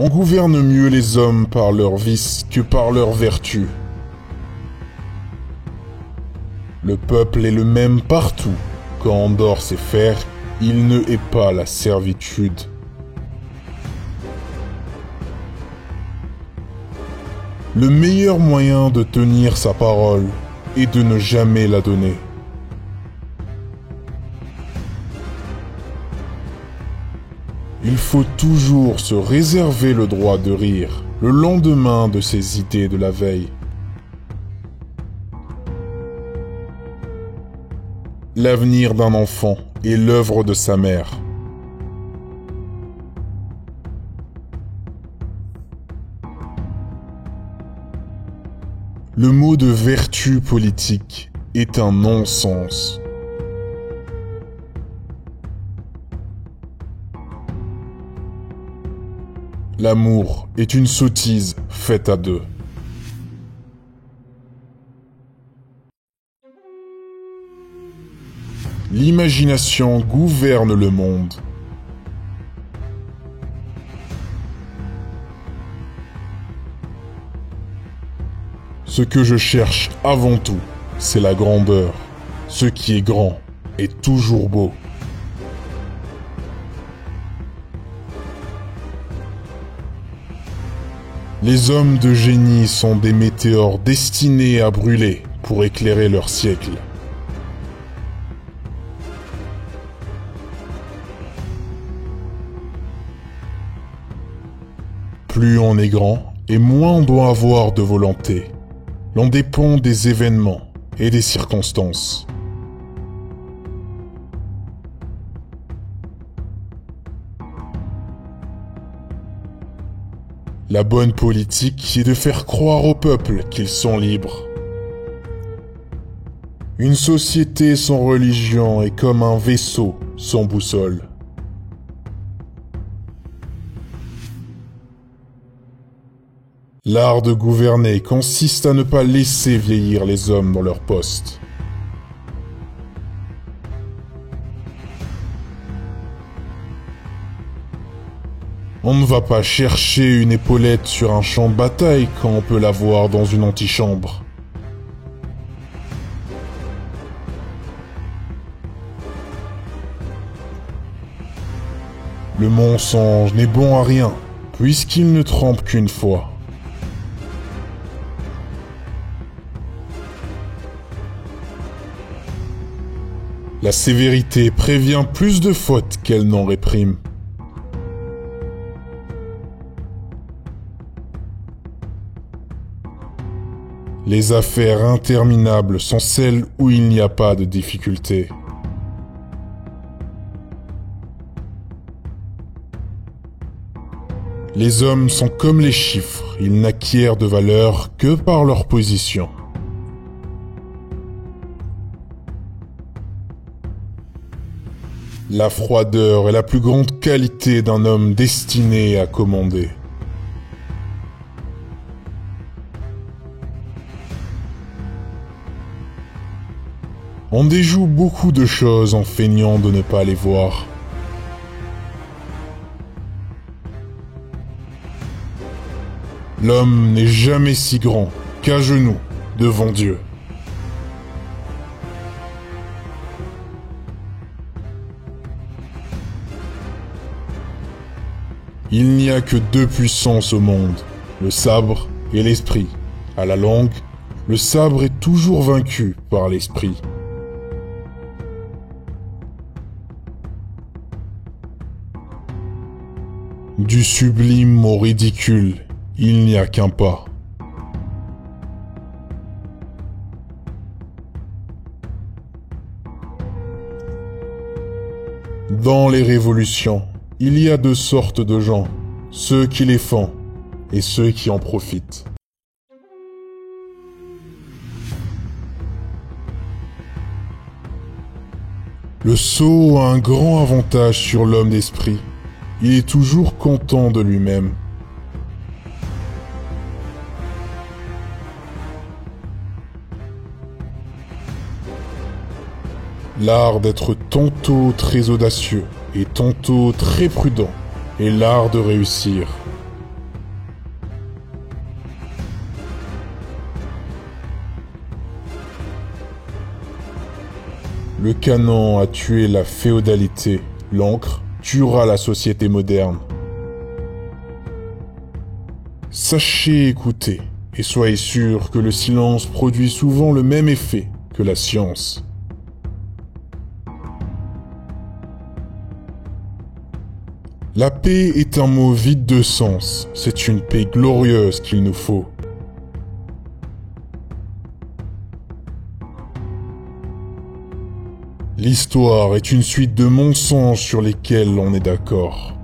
On gouverne mieux les hommes par leurs vices que par leurs vertus. Le peuple est le même partout. Quand on dort ses fers, il ne hait pas la servitude. Le meilleur moyen de tenir sa parole est de ne jamais la donner. Il faut toujours se réserver le droit de rire le lendemain de ses idées de la veille. L'avenir d'un enfant est l'œuvre de sa mère. Le mot de vertu politique est un non-sens. L'amour est une sottise faite à deux. L'imagination gouverne le monde. Ce que je cherche avant tout, c'est la grandeur. Ce qui est grand est toujours beau. Les hommes de génie sont des météores destinés à brûler pour éclairer leur siècle. Plus on est grand, et moins on doit avoir de volonté. L'on dépend des événements et des circonstances. La bonne politique est de faire croire au peuple qu'ils sont libres. Une société sans religion est comme un vaisseau sans boussole. L'art de gouverner consiste à ne pas laisser vieillir les hommes dans leur poste. On ne va pas chercher une épaulette sur un champ de bataille quand on peut l'avoir dans une antichambre. Le mensonge n'est bon à rien, puisqu'il ne trompe qu'une fois. La sévérité prévient plus de fautes qu'elle n'en réprime. Les affaires interminables sont celles où il n'y a pas de difficulté. Les hommes sont comme les chiffres, ils n'acquièrent de valeur que par leur position. La froideur est la plus grande qualité d'un homme destiné à commander. On déjoue beaucoup de choses en feignant de ne pas les voir. L'homme n'est jamais si grand qu'à genoux devant Dieu. Il n'y a que deux puissances au monde, le sabre et l'esprit. À la longue, le sabre est toujours vaincu par l'esprit. Du sublime au ridicule, il n'y a qu'un pas. Dans les révolutions, il y a deux sortes de gens, ceux qui les font et ceux qui en profitent. Le sot a un grand avantage sur l'homme d'esprit. Il est toujours content de lui-même. L'art d'être tantôt très audacieux et tantôt très prudent est l'art de réussir. Le canon a tué la féodalité, l'encre tuera la société moderne. Sachez écouter, et soyez sûr que le silence produit souvent le même effet que la science. La paix est un mot vide de sens, c'est une paix glorieuse qu'il nous faut. L'histoire est une suite de mensonges sur lesquels on est d'accord.